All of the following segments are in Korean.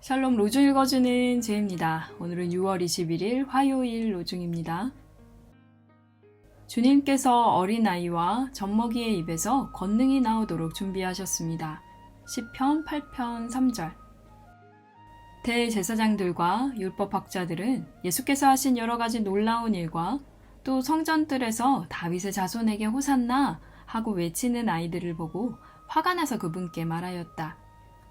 샬롬 로중 읽어주는 제입니다. 오늘은 6월 21일 화요일 로중입니다. 주님께서 어린아이와 젖먹이의 입에서 권능이 나오도록 준비하셨습니다. 시편 8편 3절. 대제사장들과 율법학자들은 예수께서 하신 여러 가지 놀라운 일과 또 성전뜰에서 다윗의 자손에게 호산나 하고 외치는 아이들을 보고 화가 나서 그분께 말하였다.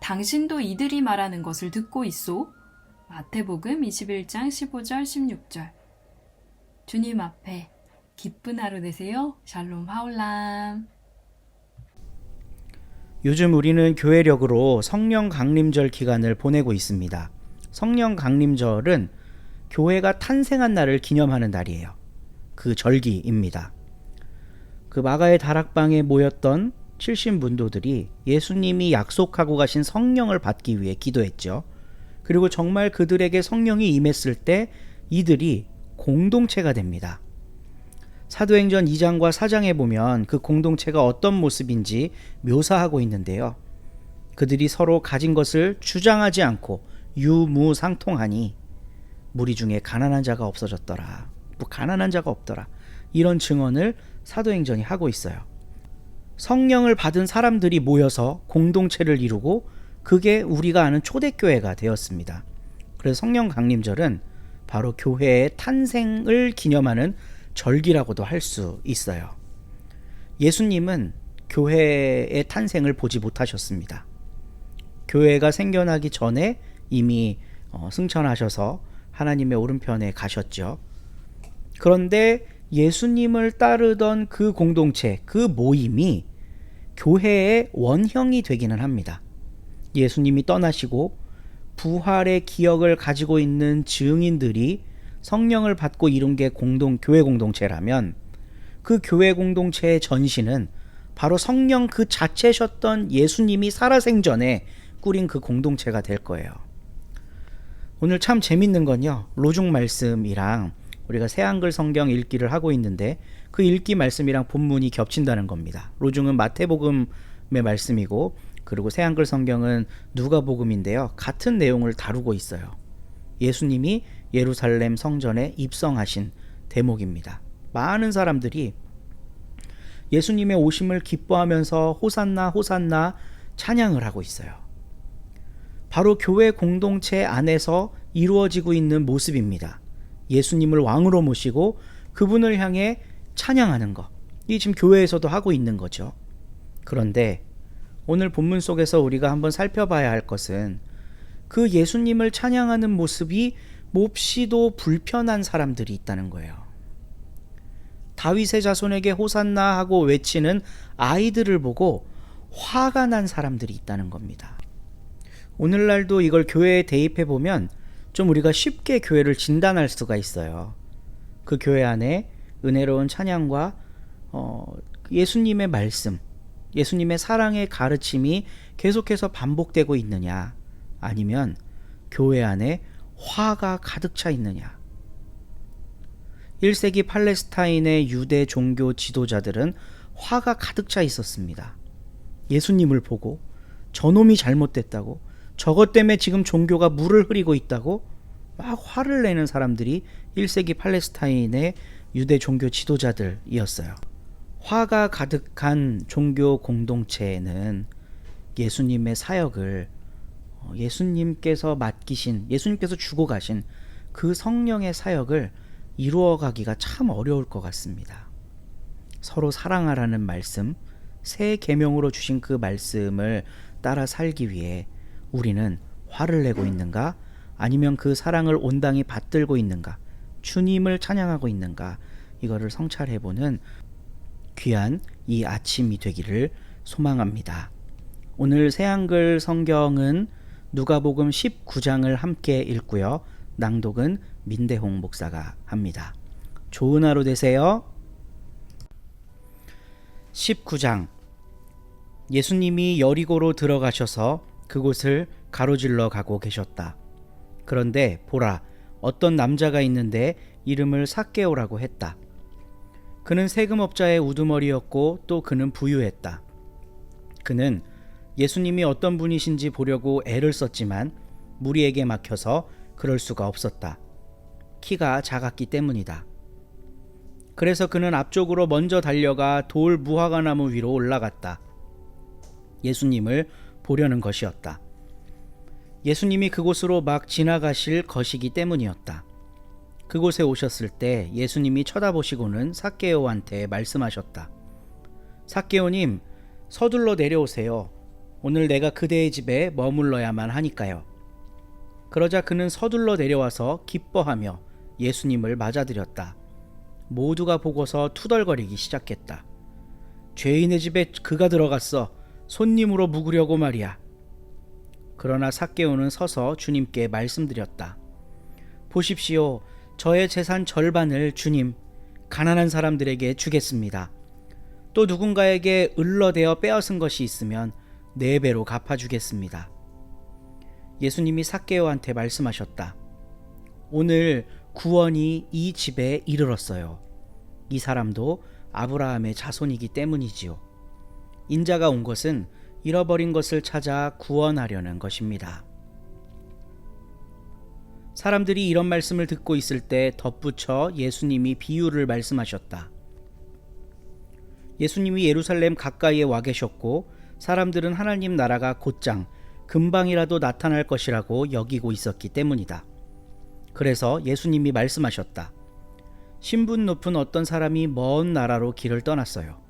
당신도 이들이 말하는 것을 듣고 있소? 마태복음 21장 15절 16절. 주님 앞에 기쁜 하루 되세요. 샬롬 하올람. 요즘 우리는 교회력으로 성령 강림절 기간을 보내고 있습니다. 성령 강림절은 교회가 탄생한 날을 기념하는 날이에요. 그 절기입니다. 그 마가의 다락방에 모였던 70문도들이 예수님이 약속하고 가신 성령을 받기 위해 기도했죠. 그리고 정말 그들에게 성령이 임했을 때 이들이 공동체가 됩니다. 사도행전 2장과 4장에 보면 그 공동체가 어떤 모습인지 묘사하고 있는데요. 그들이 서로 가진 것을 주장하지 않고 유무상통하니 무리 중에 가난한 자가 없어졌더라. 가난한 자가 없더라. 이런 증언을 사도행전이 하고 있어요. 성령을 받은 사람들이 모여서 공동체를 이루고 그게 우리가 아는 초대교회가 되었습니다. 그래서 성령 강림절은 바로 교회의 탄생을 기념하는 절기라고도 할 수 있어요. 예수님은 교회의 탄생을 보지 못하셨습니다. 교회가 생겨나기 전에 이미 승천하셔서 하나님의 오른편에 가셨죠. 그런데 예수님을 따르던 그 공동체, 그 모임이 교회의 원형이 되기는 합니다. 예수님이 떠나시고 부활의 기억을 가지고 있는 증인들이 성령을 받고 이룬 게 교회 공동체라면 그 교회 공동체의 전신은 바로 성령 그 자체셨던 예수님이 살아생전에 꾸린 그 공동체가 될 거예요. 오늘 참 재밌는 건요, 로중 말씀이랑 우리가 새한글 성경 읽기를 하고 있는데 그 읽기 말씀이랑 본문이 겹친다는 겁니다. 로중은 마태복음의 말씀이고 그리고 새한글 성경은 누가복음인데요. 같은 내용을 다루고 있어요. 예수님이 예루살렘 성전에 입성하신 대목입니다. 많은 사람들이 예수님의 오심을 기뻐하면서 호산나 호산나 찬양을 하고 있어요. 바로 교회 공동체 안에서 이루어지고 있는 모습입니다. 예수님을 왕으로 모시고 그분을 향해 찬양하는 것. 이 지금 교회에서도 하고 있는 거죠. 그런데 오늘 본문 속에서 우리가 한번 살펴봐야 할 것은 그 예수님을 찬양하는 모습이 몹시도 불편한 사람들이 있다는 거예요. 다윗의 자손에게 호산나 하고 외치는 아이들을 보고 화가 난 사람들이 있다는 겁니다. 오늘날도 이걸 교회에 대입해 보면 좀 우리가 쉽게 교회를 진단할 수가 있어요. 그 교회 안에 은혜로운 찬양과 예수님의 말씀, 예수님의 사랑의 가르침이 계속해서 반복되고 있느냐, 아니면 교회 안에 화가 가득 차 있느냐. 1세기 팔레스타인의 유대 종교 지도자들은 화가 가득 차 있었습니다. 예수님을 보고 저놈이 잘못됐다고, 저것 때문에 지금 종교가 물을 흐리고 있다고 막 화를 내는 사람들이 1세기 팔레스타인의 유대 종교 지도자들이었어요. 화가 가득한 종교 공동체에는 예수님의 사역을 예수님께서 주고 가신 그 성령의 사역을 이루어가기가 참 어려울 것 같습니다. 서로 사랑하라는 말씀, 새 계명으로 주신 그 말씀을 따라 살기 위해 우리는 화를 내고 있는가? 아니면 그 사랑을 온당히 받들고 있는가? 주님을 찬양하고 있는가? 이거를 성찰해보는 귀한 이 아침이 되기를 소망합니다. 오늘 새한글 성경은 누가복음 19장을 함께 읽고요. 낭독은 민대홍 목사가 합니다. 좋은 하루 되세요. 19장. 예수님이 여리고로 들어가셔서 그곳을 가로질러 가고 계셨다. 그런데 보라, 어떤 남자가 있는데 이름을 삭개오라고 했다. 그는 세금업자의 우두머리였고 또 그는 부유했다. 그는 예수님이 어떤 분이신지 보려고 애를 썼지만 무리에게 막혀서 그럴 수가 없었다. 키가 작았기 때문이다. 그래서 그는 앞쪽으로 먼저 달려가 돌 무화과나무 위로 올라갔다. 예수님을 보려는 것이었다. 예수님이 그곳으로 막 지나가실 것이기 때문이었다. 그곳에 오셨을 때 예수님이 쳐다보시고는 삭개오한테 말씀하셨다. 삭개오님, 서둘러 내려오세요. 오늘 내가 그대의 집에 머물러야만 하니까요. 그러자 그는 서둘러 내려와서 기뻐하며 예수님을 맞아들였다. 모두가 보고서 투덜거리기 시작했다. 죄인의 집에 그가 들어갔어. 손님으로 묵으려고 말이야. 그러나 삭개오는 서서 주님께 말씀드렸다. 보십시오. 저의 재산 절반을 주님, 가난한 사람들에게 주겠습니다. 또 누군가에게 을러대어 빼앗은 것이 있으면 4배로 갚아주겠습니다. 예수님이 삭개오한테 말씀하셨다. 오늘 구원이 이 집에 이르렀어요. 이 사람도 아브라함의 자손이기 때문이지요. 인자가 온 것은 잃어버린 것을 찾아 구원하려는 것입니다. 사람들이 이런 말씀을 듣고 있을 때 덧붙여 예수님이 비유를 말씀하셨다. 예수님이 예루살렘 가까이에 와 계셨고 사람들은 하나님 나라가 곧장 금방이라도 나타날 것이라고 여기고 있었기 때문이다. 그래서 예수님이 말씀하셨다. 신분 높은 어떤 사람이 먼 나라로 길을 떠났어요.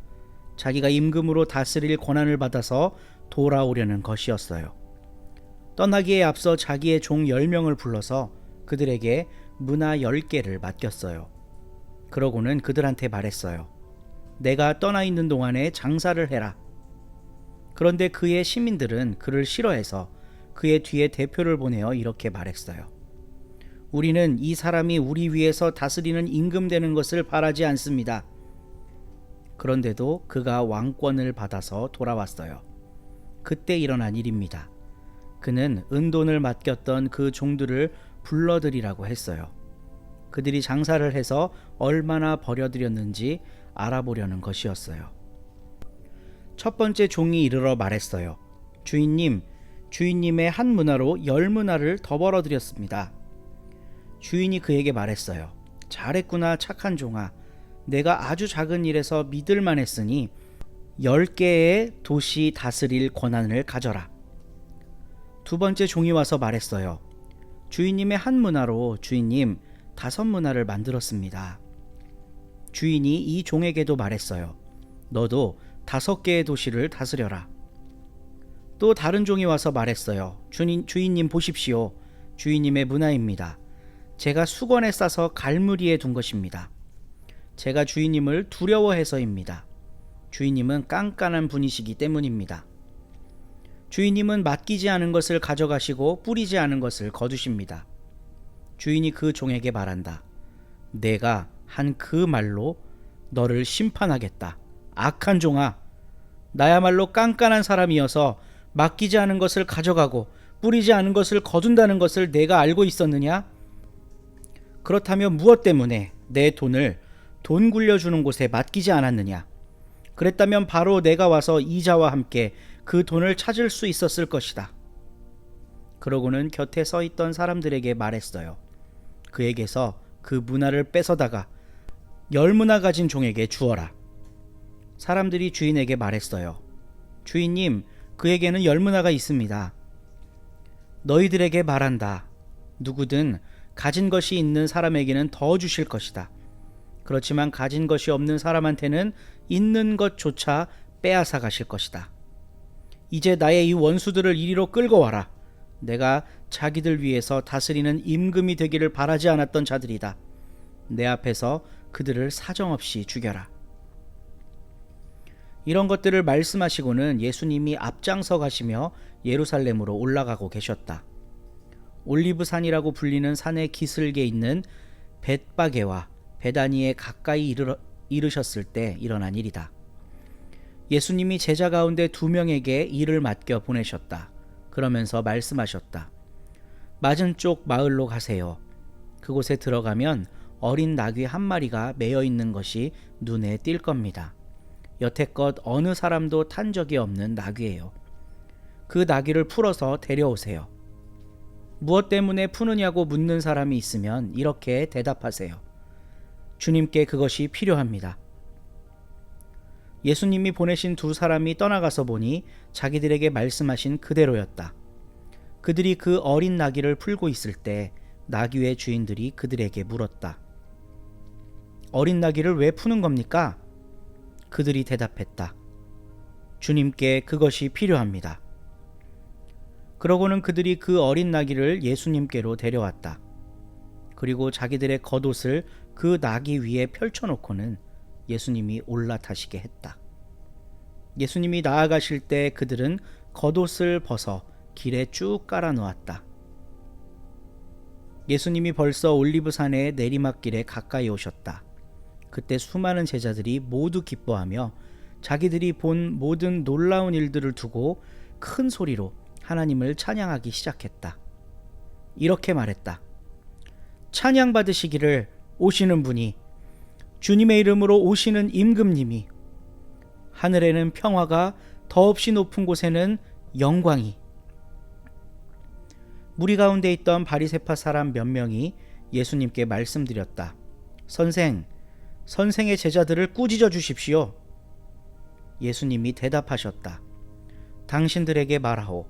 자기가 임금으로 다스릴 권한을 받아서 돌아오려는 것이었어요. 떠나기에 앞서 자기의 종 10명을 불러서 그들에게 문화 10개를 맡겼어요. 그러고는 그들한테 말했어요. 내가 떠나 있는 동안에 장사를 해라. 그런데 그의 시민들은 그를 싫어해서 그의 뒤에 대표를 보내어 이렇게 말했어요. 우리는 이 사람이 우리 위에서 다스리는 임금 되는 것을 바라지 않습니다. 그런데도 그가 왕권을 받아서 돌아왔어요. 그때 일어난 일입니다. 그는 은돈을 맡겼던 그 종들을 불러들이라고 했어요. 그들이 장사를 해서 얼마나 버려들였는지 알아보려는 것이었어요. 첫 번째 종이 이르러 말했어요. 주인님, 주인님의 한 문화로 10문화를 더 벌어들였습니다. 주인이 그에게 말했어요. 잘했구나, 착한 종아. 내가 아주 작은 일에서 믿을만 했으니 10개의 도시 다스릴 권한을 가져라. 두 번째 종이 와서 말했어요. 주인님의 한 문화로 주인님 5문화를 만들었습니다. 주인이 이 종에게도 말했어요. 너도 5개의 도시를 다스려라. 또 다른 종이 와서 말했어요. 주인님 보십시오. 주인님의 문화입니다. 제가 수건에 싸서 갈무리에 둔 것입니다. 제가 주인님을 두려워해서입니다. 주인님은 깐깐한 분이시기 때문입니다. 주인님은 맡기지 않은 것을 가져가시고 뿌리지 않은 것을 거두십니다. 주인이 그 종에게 말한다. 내가 한 그 말로 너를 심판하겠다. 악한 종아, 나야말로 깐깐한 사람이어서 맡기지 않은 것을 가져가고 뿌리지 않은 것을 거둔다는 것을 내가 알고 있었느냐? 그렇다면 무엇 때문에 내 돈을 돈 굴려주는 곳에 맡기지 않았느냐? 그랬다면 바로 내가 와서 이자와 함께 그 돈을 찾을 수 있었을 것이다. 그러고는 곁에 서 있던 사람들에게 말했어요. 그에게서 그 문화를 뺏어다가 10문화 가진 종에게 주어라. 사람들이 주인에게 말했어요. 주인님, 그에게는 10문화가 있습니다. 너희들에게 말한다. 누구든 가진 것이 있는 사람에게는 더 주실 것이다. 그렇지만 가진 것이 없는 사람한테는 있는 것조차 빼앗아 가실 것이다. 이제 나의 이 원수들을 이리로 끌고 와라. 내가 자기들 위해서 다스리는 임금이 되기를 바라지 않았던 자들이다. 내 앞에서 그들을 사정없이 죽여라. 이런 것들을 말씀하시고는 예수님이 앞장서 가시며 예루살렘으로 올라가고 계셨다. 올리브산이라고 불리는 산의 기슭에 있는 벳바게와 베다니에 가까이 이르셨을 때 일어난 일이다. 예수님이 제자 가운데 2명에게 일을 맡겨 보내셨다. 그러면서 말씀하셨다. 맞은 쪽 마을로 가세요. 그곳에 들어가면 어린 나귀 한 마리가 매여 있는 것이 눈에 띌 겁니다. 여태껏 어느 사람도 탄 적이 없는 나귀예요. 그 나귀를 풀어서 데려오세요. 무엇 때문에 푸느냐고 묻는 사람이 있으면 이렇게 대답하세요. 주님께 그것이 필요합니다. 예수님이 보내신 두 사람이 떠나가서 보니 자기들에게 말씀하신 그대로였다. 그들이 그 어린 나귀를 풀고 있을 때 나귀의 주인들이 그들에게 물었다. 어린 나귀를 왜 푸는 겁니까? 그들이 대답했다. 주님께 그것이 필요합니다. 그러고는 그들이 그 어린 나귀를 예수님께로 데려왔다. 그리고 자기들의 겉옷을 그 나귀 위에 펼쳐놓고는 예수님이 올라타시게 했다. 예수님이 나아가실 때 그들은 겉옷을 벗어 길에 쭉 깔아 놓았다. 예수님이 벌써 올리브산의 내리막길에 가까이 오셨다. 그때 수많은 제자들이 모두 기뻐하며 자기들이 본 모든 놀라운 일들을 두고 큰 소리로 하나님을 찬양하기 시작했다. 이렇게 말했다. 찬양 받으시기를 오시는 분이, 주님의 이름으로 오시는 임금님이, 하늘에는 평화가, 더없이 높은 곳에는 영광이. 무리 가운데 있던 바리새파 사람 몇 명이 예수님께 말씀드렸다. 선생의 제자들을 꾸짖어 주십시오. 예수님이 대답하셨다. 당신들에게 말하오.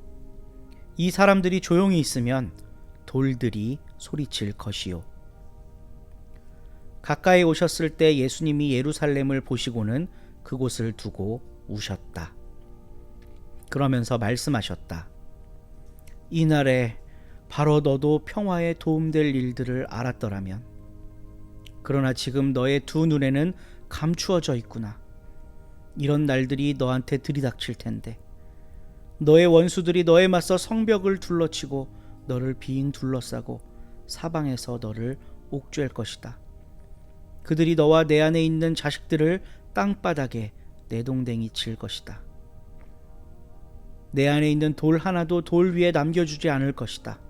이 사람들이 조용히 있으면 돌들이 소리칠 것이요. 가까이 오셨을 때 예수님이 예루살렘을 보시고는 그곳을 두고 우셨다. 그러면서 말씀하셨다. 이날에 바로 너도 평화에 도움될 일들을 알았더라면. 그러나 지금 너의 두 눈에는 감추어져 있구나. 이런 날들이 너한테 들이닥칠 텐데 너의 원수들이 너에 맞서 성벽을 둘러치고 너를 빙 둘러싸고 사방에서 너를 옥죄할 것이다. 그들이 너와 내 안에 있는 자식들을 땅바닥에 내동댕이 칠 것이다. 내 안에 있는 돌 하나도 돌 위에 남겨주지 않을 것이다.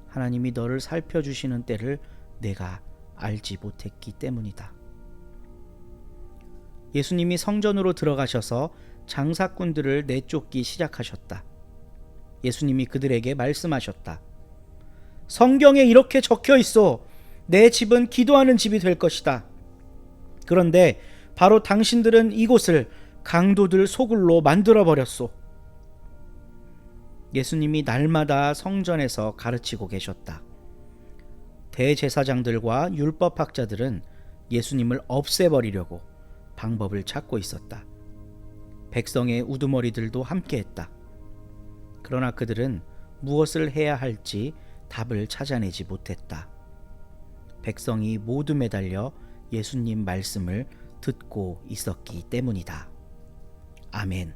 하나님이 너를 살펴주시는 때를 내가 알지 못했기 때문이다. 예수님이 성전으로 들어가셔서 장사꾼들을 내쫓기 시작하셨다. 예수님이 그들에게 말씀하셨다. 성경에 이렇게 적혀 있어. 내 집은 기도하는 집이 될 것이다. 그런데 바로 당신들은 이곳을 강도들 소굴로 만들어 버렸소. 예수님이 날마다 성전에서 가르치고 계셨다. 대제사장들과 율법학자들은 예수님을 없애버리려고 방법을 찾고 있었다. 백성의 우두머리들도 함께했다. 그러나 그들은 무엇을 해야 할지 답을 찾아내지 못했다. 백성이 모두 매달려 예수님 말씀을 듣고 있었기 때문이다. 아멘.